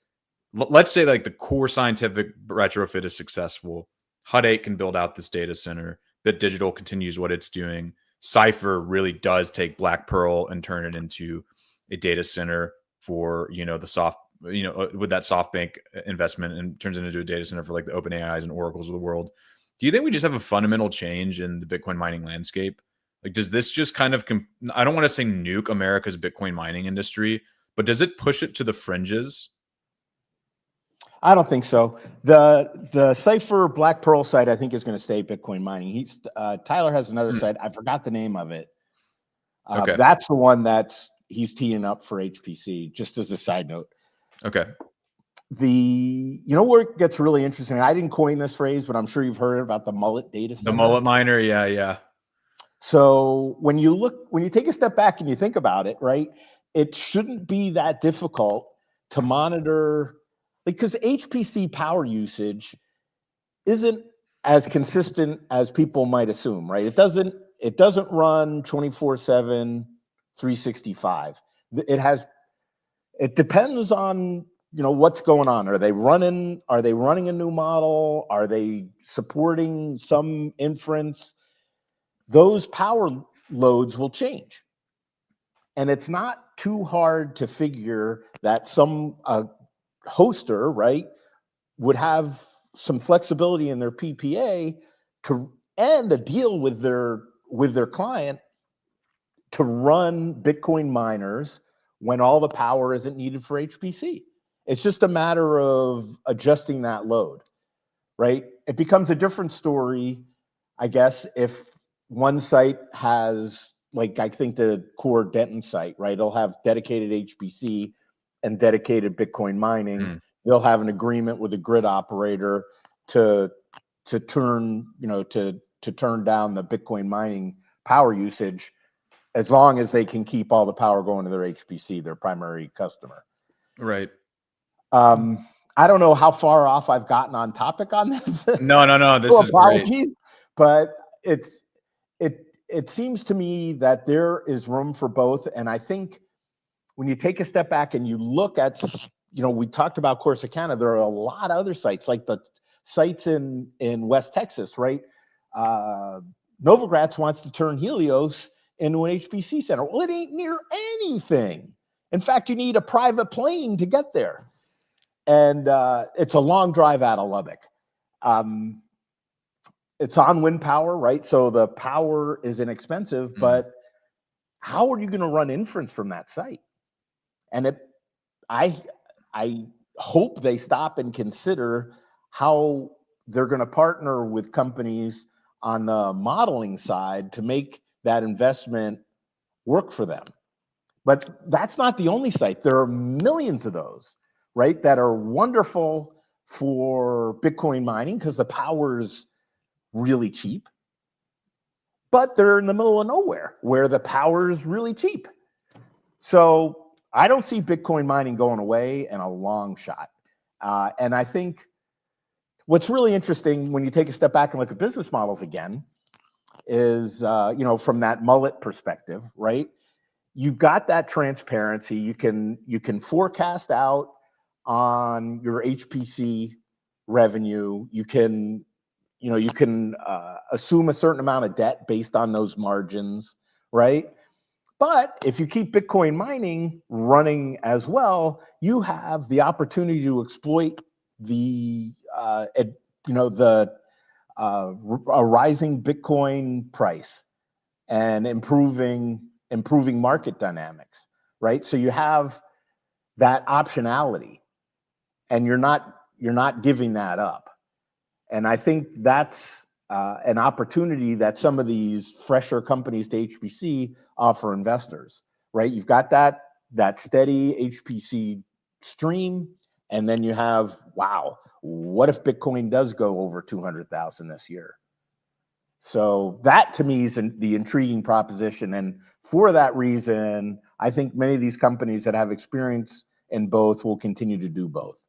let's say like the core scientific retrofit is successful, Hut 8 can build out this data center, Bit Digital continues what it's doing, Cypher really does take Black Pearl and turn it into a data center for, the soft, with that SoftBank investment, and turns it into a data center for like the OpenAIs and Oracles of the world. Do you think we just have a fundamental change in the Bitcoin mining landscape? Like, does this just kind of, I don't want to say nuke America's Bitcoin mining industry, but does it push it to the fringes? I don't think so. The Cypher Black Pearl site, I think, is going to stay Bitcoin mining. Tyler has another site. I forgot the name of it. Okay. That's the one he's teeing up for HPC, just as a side note. Okay. Where it gets really interesting, I didn't coin this phrase, but I'm sure you've heard about the mullet data center. The mullet miner, yeah. So when you take a step back and you think about it, right, it shouldn't be that difficult to monitor, because HPC power usage isn't as consistent as people might assume, right? It doesn't run 24/7, 365. It depends on what's going on. Are they running a new model? Are they supporting some inference? Those power loads will change. And it's not too hard to figure that some hoster, right, would have some flexibility in their PPA and a deal with their client to run Bitcoin miners when all the power isn't needed for HPC. It's just a matter of adjusting that load, right? It becomes a different story, I guess, if one site has, like, I think the core Denton site, right? It'll have dedicated HPC and dedicated Bitcoin mining. They'll have an agreement with a grid operator to turn down the Bitcoin mining power usage, as long as they can keep all the power going to their HPC, their primary customer. Right. I don't know how far off I've gotten on topic on this. No. This is apologies, great. But it seems to me that there is room for both. And I think when you take a step back and you look at, we talked about Corsicana, there are a lot of other sites, like the sites in West Texas, right? Novogratz wants to turn Helios into an HPC center. Well, it ain't near anything. In fact, you need a private plane to get there. And it's a long drive out of Lubbock. It's on wind power, right? So the power is inexpensive, but how are you going to run inference from that site? And I hope they stop and consider how they're going to partner with companies on the modeling side to make that investment work for them. But that's not the only site. There are millions of those, right, that are wonderful for Bitcoin mining because the power's really cheap. But they're in the middle of nowhere where the power is really cheap. So I don't see Bitcoin mining going away in a long shot. And I think what's really interesting when you take a step back and look at business models again is, from that mullet perspective, right? You've got that transparency. You can forecast out on your HPC revenue. You can assume a certain amount of debt based on those margins, right? But if you keep Bitcoin mining running as well, you have the opportunity to exploit a rising Bitcoin price and improving market dynamics, right? So you have that optionality, and you're not giving that up. And I think that's an opportunity that some of these fresher companies to HPC offer investors, right? You've got that steady HPC stream, and then you have, wow, what if Bitcoin does go over 200,000 this year? So that to me is the intriguing proposition. And for that reason, I think many of these companies that have experience in both will continue to do both.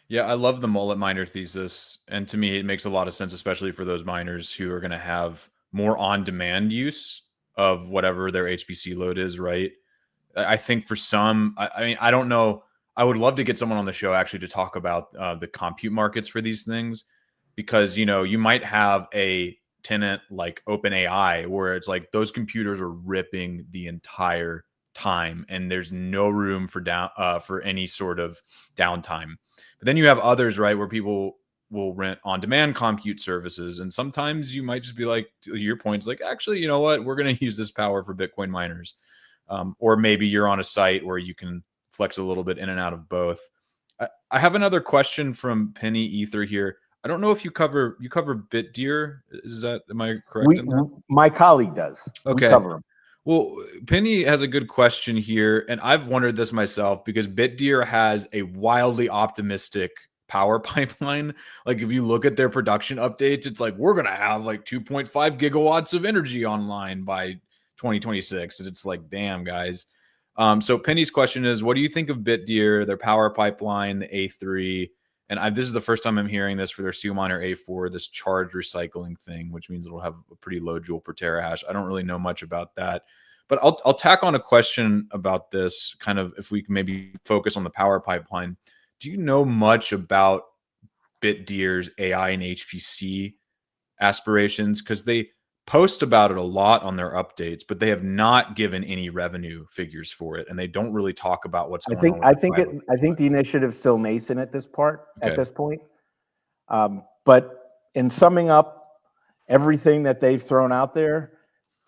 Yeah, I love the mullet miner thesis. And to me, it makes a lot of sense, especially for those miners who are going to have more on demand use of whatever their HPC load is, right? I think for some, I mean, I don't know. I would love to get someone on the show actually to talk about the compute markets for these things, because you might have a tenant like OpenAI where it's like those computers are ripping the entire time, and there's no room for for any sort of downtime. But then you have others, right, where people will rent on-demand compute services, and sometimes you might just be like, to your point, it's like, actually, you know what, we're going to use this power for Bitcoin miners. Or maybe you're on a site where you can flex a little bit in and out of both. I have another question from Penny Ether here. I don't know if you cover Bitdeer. Am I correct in that? My colleague does. We Okay. cover them. Well, Penny has a good question here, and I've wondered this myself because Bitdeer has a wildly optimistic power pipeline. Like if you look at their production updates, it's like we're gonna have like 2.5 gigawatts of energy online by 2026, and it's like, damn, guys. So Penny's question is, what do you think of Bitdeer, their power pipeline, the A3? And this is the first time I'm hearing this for their SealMiner A4, this charge recycling thing, which means it'll have a pretty low joule per terahash. I don't really know much about that, but I'll tack on a question about this, kind of if we can maybe focus on the power pipeline. Do you know much about Bitdeer's AI and HPC aspirations? Because they post about it a lot on their updates, but they have not given any revenue figures for it, and they don't really talk about what's going on. I think the initiative's still nascent at this point. But in summing up everything that they've thrown out there,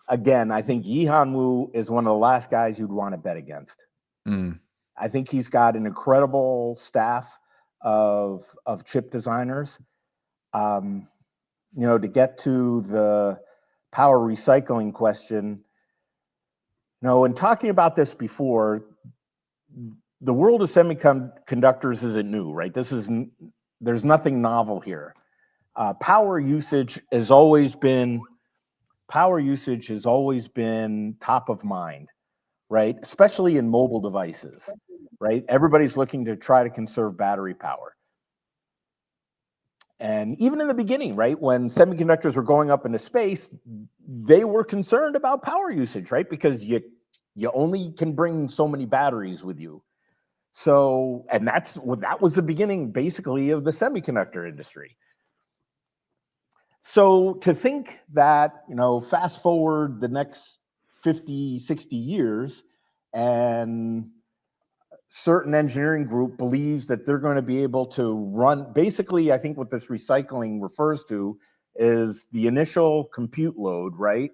again, I think Yihan Wu is one of the last guys you'd want to bet against. I think he's got an incredible staff of chip designers. To get to the power recycling question, in talking about this before, the world of semiconductors isn't new, right? There's nothing novel here. Power usage has always been top of mind, right? Especially in mobile devices, right? Everybody's looking to try to conserve battery power. And even in the beginning, right, when semiconductors were going up into space, they were concerned about power usage, right? Because you only can bring so many batteries with you. So, and that was the beginning, basically, of the semiconductor industry. So to think that, fast forward the next 50, 60 years, and certain engineering group believes that they're going to be able to run, basically, I think what this recycling refers to is the initial compute load, right?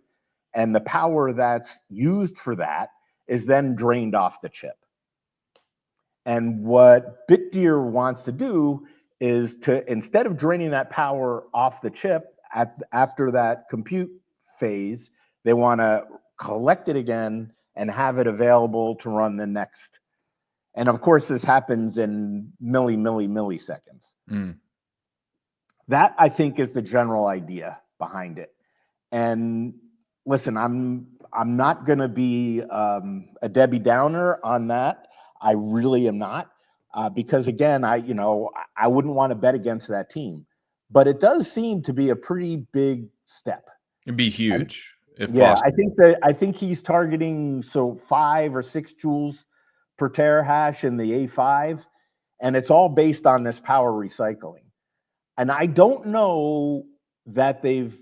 And the power that's used for that is then drained off the chip. And what Bitdeer wants to do is to, instead of draining that power off the chip after that compute phase, they want to collect it again and have it available to run the next. And of course, this happens in milliseconds. That, I think, is the general idea behind it. And listen, I'm not going to be a Debbie Downer on that. I really am not, because again, I wouldn't want to bet against that team. But it does seem to be a pretty big step. It'd be huge, if yeah, possible. I think he's targeting 5 or 6 joules per terahash in the A5, and it's all based on this power recycling. And I don't know that they've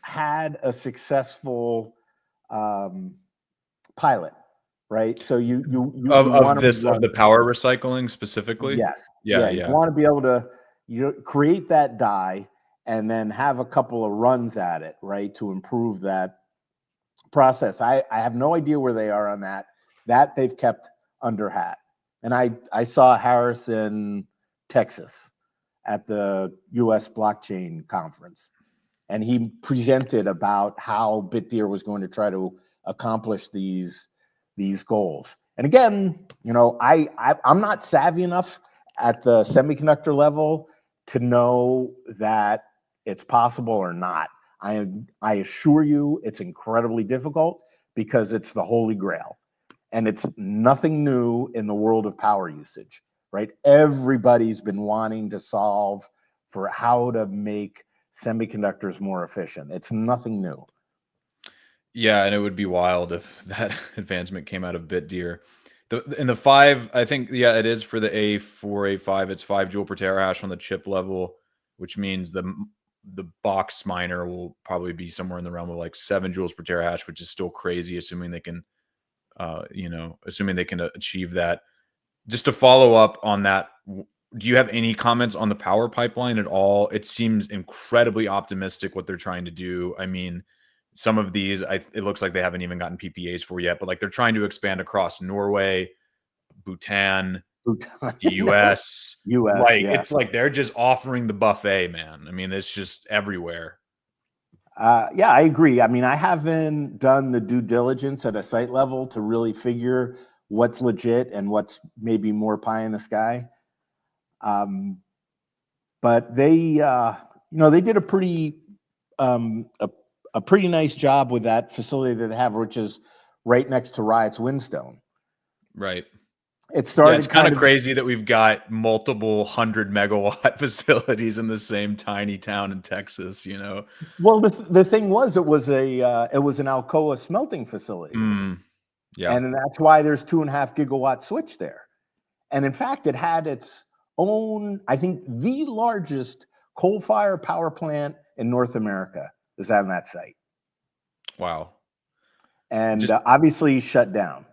had a successful pilot, right? So you want of the power recycling specifically. Yes. Yeah. You want to be able to create that die and then have a couple of runs at it, right, to improve that process. I have no idea where they are on that. That they've kept under hat. And I saw Harris in Texas at the US blockchain conference, and he presented about how Bitdeer was going to try to accomplish these goals. And again, I'm not savvy enough at the semiconductor level to know that it's possible or not. I assure you it's incredibly difficult because it's the holy grail. And it's nothing new in the world of power usage, right? Everybody's been wanting to solve for how to make semiconductors more efficient. It's nothing new. Yeah, and it would be wild if that advancement came out of Bitdeer. In the 5, I think, yeah, it is for the A4, A5. It's 5 joule per terahash on the chip level, which means the box miner will probably be somewhere in the realm of like 7 joules per terahash, which is still crazy, assuming they can, achieve that. Just to follow up on that, do you have any comments on the power pipeline at all? It seems incredibly optimistic what they're trying to do. I mean, some of these, it looks like they haven't even gotten PPAs for yet, but like they're trying to expand across Norway, Bhutan, the US. US, Like yeah. it's like they're just offering the buffet, man. I mean, it's just everywhere. Yeah, I agree. I mean, I haven't done the due diligence at a site level to really figure what's legit and what's maybe more pie in the sky. But they, they did a pretty nice job with that facility that they have, which is right next to Riot's Windstone. Right. It started it's kind of crazy that we've got multiple 100-megawatt facilities in the same tiny town in Texas, Well, the thing was, it was an Alcoa smelting facility. Yeah. And that's why there's 2.5 gigawatt switch there. And in fact, it had its own, I think, the largest coal-fired power plant in North America is on that site. Wow. And obviously shut down.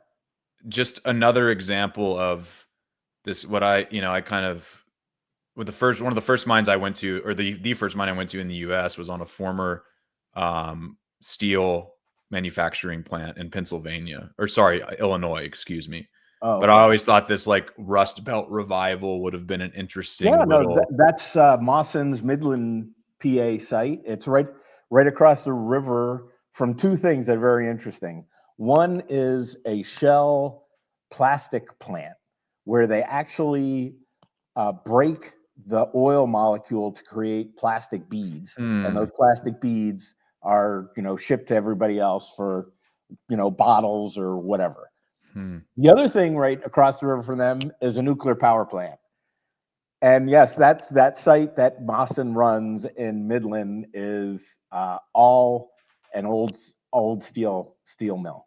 Just another example of this, what one of the first mines I went to, or the first mine I went to in the US was on a former steel manufacturing plant in Illinois, excuse me. Oh, but I always thought this like Rust Belt revival would have been an interesting that's Mawson's Midland, PA site. It's right across the river from two things that are very interesting. One is a Shell plastic plant where they actually break the oil molecule to create plastic beads, and those plastic beads are shipped to everybody else for bottles or whatever. The other thing right across the river from them is a nuclear power plant. And yes, that site that Mawson runs in Midland is all an old steel mill.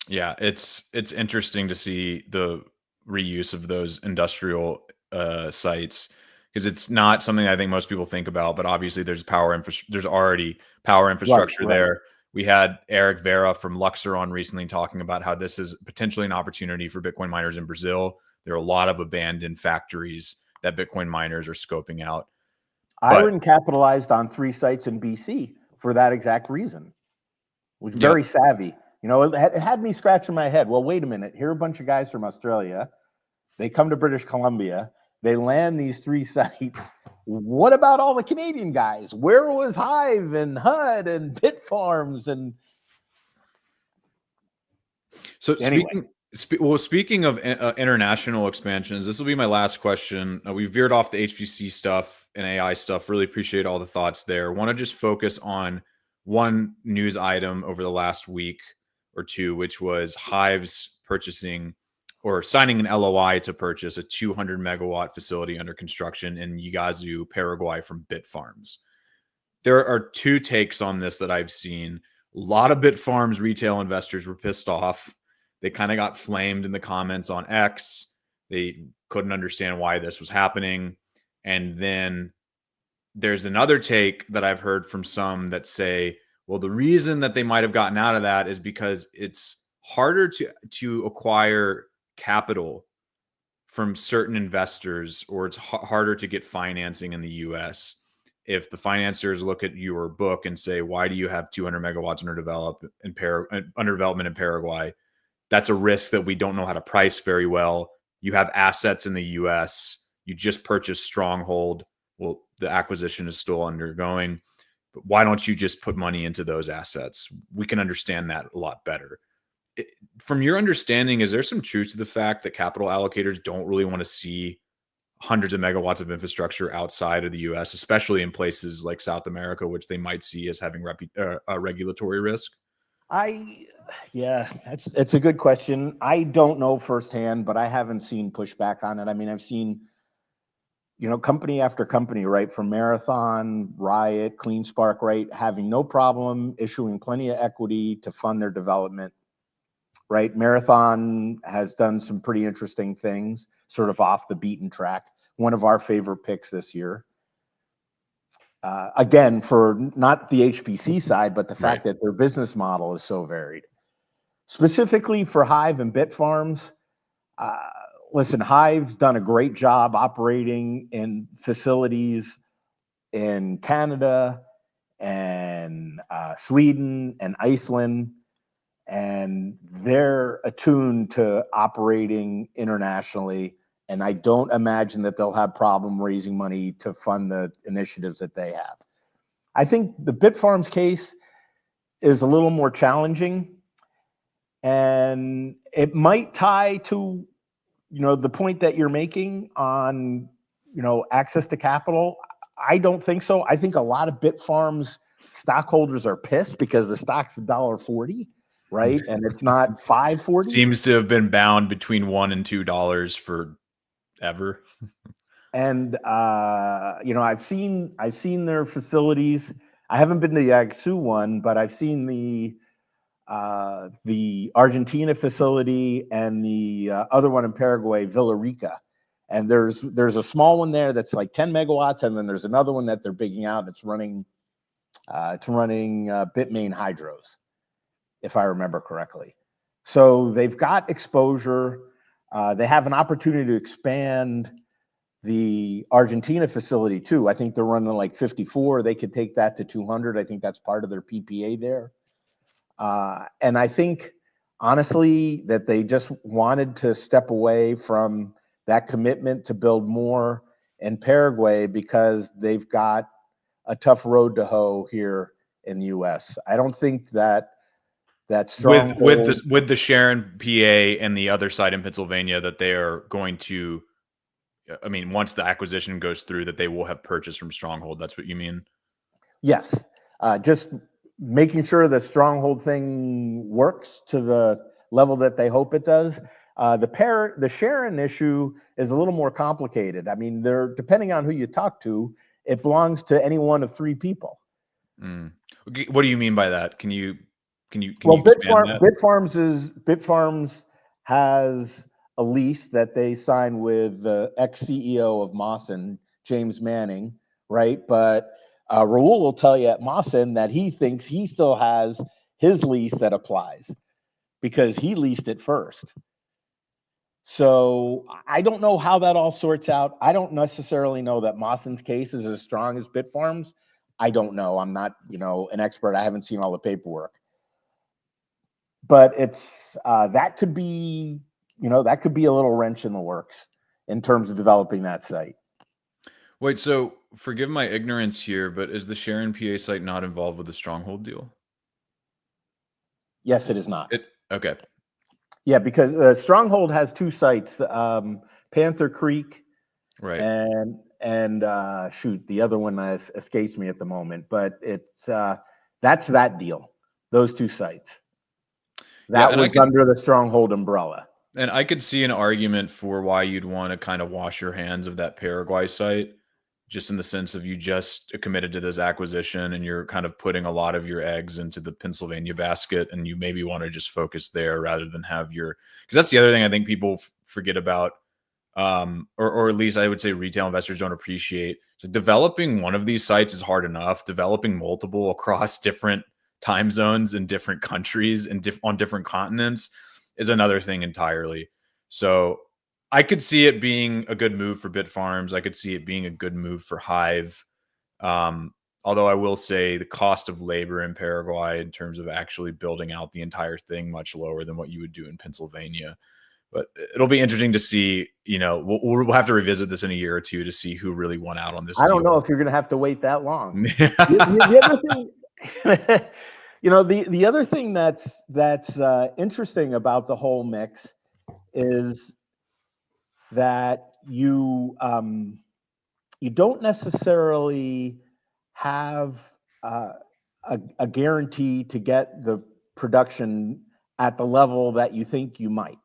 Yeah, it's interesting to see the reuse of those industrial sites, because it's not something I think most people think about. But obviously, there's already power infrastructure there. We had Eric Vera from Luxor on recently talking about how this is potentially an opportunity for Bitcoin miners in Brazil. There are a lot of abandoned factories that Bitcoin miners are scoping out. Iron capitalized on 3 sites in BC for that exact reason. Was very savvy. It had me scratching my head. Well, wait a minute. Here are a bunch of guys from Australia. They come to British Columbia. They land these 3 sites. What about all the Canadian guys? Where was Hive and HUD and Bitfarms? And so anyway. Speaking of international expansions, this will be my last question. We veered off the HPC stuff and AI stuff. Really appreciate all the thoughts there. Want to just focus on one news item over the last week or two, which was Hive's purchasing or signing an LOI to purchase a 200 megawatt facility under construction in Iguazu, Paraguay from Bitfarms. There are 2 takes on this that I've seen. A lot of Bitfarms retail investors were pissed off. They kind of got flamed in the comments on X. They couldn't understand why this was happening. And then there's another take that I've heard from some that say, well, the reason that they might have gotten out of that is because it's harder to acquire capital from certain investors, or it's harder to get financing in the US. If the financiers look at your book and say, why do you have 200 megawatts under development in Paraguay? That's a risk that we don't know how to price very well. You have assets in the US. You just purchased Stronghold. Well, the acquisition is still undergoing. But why don't you just put money into those assets? We can understand that a lot better. From your understanding, is there some truth to the fact that capital allocators don't really want to see hundreds of megawatts of infrastructure outside of the US, especially in places like South America, which they might see as having a regulatory risk? Yeah, it's a good question. I don't know firsthand, but I haven't seen pushback on it. I mean, I've seen, company after company, right, from Marathon, Riot, CleanSpark, right, having no problem issuing plenty of equity to fund their development, right? Marathon has done some pretty interesting things, sort of off the beaten track. One of our favorite picks this year. Again, for not the HPC side, but the fact that their business model is so varied. Specifically for Hive and Bitfarms, listen, Hive's done a great job operating in facilities in Canada and Sweden and Iceland, and they're attuned to operating internationally. And I don't imagine that they'll have problem raising money to fund the initiatives that they have. I think the Bitfarms case is a little more challenging, and it might tie to the point that you're making on access to capital. I don't think so. I think a lot of Bitfarms stockholders are pissed because the stock's $1.40, right? And it's not $5.40. Seems to have been bound between $1 and $2 forever. And I've seen their facilities. I haven't been to the Agsu one, but I've seen the Argentina facility and the other one in Paraguay, Villarica. And there's a small one there that's like 10 megawatts, and then there's another one that they're bigging out. It's running Bitmain hydros, if I remember correctly. So they've got exposure. They have an opportunity to expand the Argentina facility too. I think they're running like 54. They could take that to 200. I think that's part of their PPA there. And I think, honestly, that they just wanted to step away from that commitment to build more in Paraguay because they've got a tough road to hoe here in the U.S. I don't think that stronghold with the Sharon, PA, and the other side in Pennsylvania that they are going to. I mean, once the acquisition goes through, that they will have purchased from Stronghold. That's what you mean? Yes. Just making sure the Stronghold thing works to the level that they hope it does. The Sharon issue is a little more complicated. I mean, depending on who you talk to, it belongs to any one of three people. What do you mean by that? Can you expand that? Bitfarms has a lease that they signed with the ex-CEO of Mawson, James Manning, right? But Raul will tell you at Mawson that he thinks he still has his lease that applies because he leased it first. So I don't know how that all sorts out. I don't necessarily know that Mawson's case is as strong as Bitfarms. I don't know. I'm not, an expert. I haven't seen all the paperwork. But it's that could be a little wrench in the works in terms of developing that site. Wait, so forgive my ignorance here, but is the Sharon, PA site not involved with the Stronghold deal? Yes, it is not. Okay. Yeah, because Stronghold has two sites, Panther Creek, right, and shoot, the other one escapes me at the moment, but it's that's that deal. Those two sites. That was under the Stronghold umbrella. And I could see an argument for why you'd want to kind of wash your hands of that Paraguay site, just in the sense of you just committed to this acquisition and you're kind of putting a lot of your eggs into the Pennsylvania basket, and you maybe want to just focus there rather than have because that's the other thing I think people forget about, or at least I would say retail investors don't appreciate. So developing one of these sites is hard enough. Developing multiple across different time zones in different countries and on different continents is another thing entirely. So I could see it being a good move for Bitfarms. I could see it being a good move for Hive. Although I will say the cost of labor in Paraguay in terms of actually building out the entire thing much lower than what you would do in Pennsylvania. But it'll be interesting to see. We'll have to revisit this in a year or two to see who really won out on this. I don't know if you're going to have to wait that long. the other thing, the other thing that's interesting about the whole mix is that you don't necessarily have a guarantee to get the production at the level that you think you might.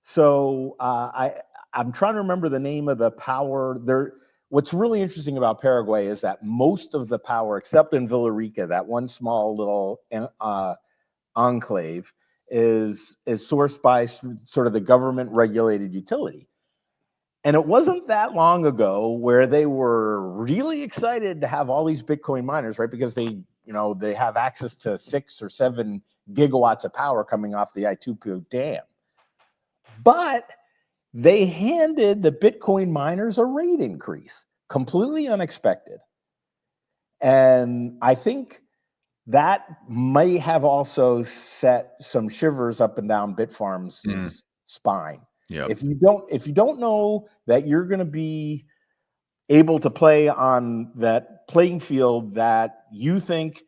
So I'm trying to remember the name of the power there. What's really interesting about Paraguay is that most of the power, except in Villarica, that one small little enclave, is sourced by sort of the government regulated utility. And it wasn't that long ago where they were really excited to have all these Bitcoin miners, right? Because they have access to 6 or 7 gigawatts of power coming off the Itaipu Dam. But they handed the Bitcoin miners a rate increase, completely unexpected. And I think that may have also set some shivers up and down Bitfarms' spine. Yep. If you don't know that you're going to be able to play on that playing field that you think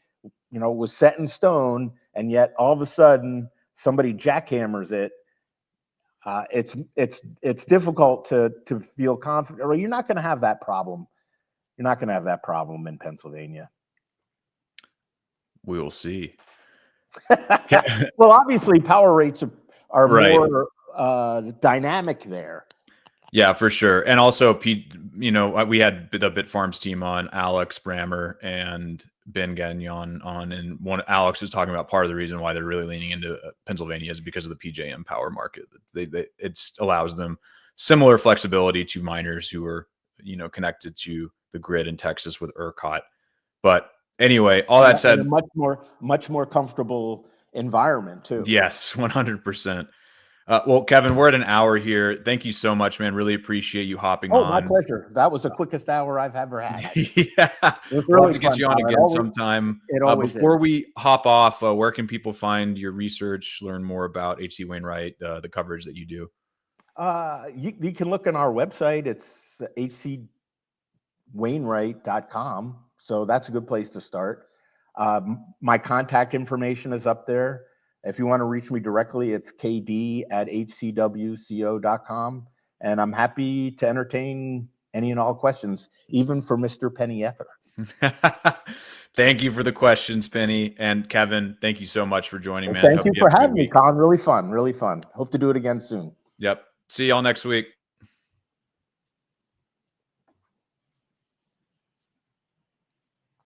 was set in stone, and yet all of a sudden somebody jackhammers it, it's difficult to feel confident, or you're not going to have that problem. You're not going to have that problem in Pennsylvania. We will see. Well, obviously, power rates are right. more dynamic there. Yeah, for sure. And also, Pete, we had the Bitfarms team on, Alex Brammer and Ben Gagnon on, and Alex was talking about part of the reason why they're really leaning into Pennsylvania is because of the PJM power market. It allows them similar flexibility to miners who are, connected to the grid in Texas with ERCOT. But anyway, all that said, a much more comfortable environment too. Yes, 100%. Well, Kevin, we're at an hour here. Thank you so much, man. Really appreciate you hopping on. Oh, my pleasure. That was the quickest hour I've ever had. Yeah. We'll have to get you on again sometime. Before we hop off, where can people find your research, learn more about HC Wainwright, the coverage that you do? You can look on our website. It's hcwainwright.com. So that's a good place to start. My contact information is up there. If you want to reach me directly, it's kd@hcwco.com. And I'm happy to entertain any and all questions, even for Mr. Penny Ether. Thank you for the questions, Penny. And Kevin, thank you so much for joining, man. Thank you for having me, Colin. Really fun. Hope to do it again soon. Yep. See y'all next week.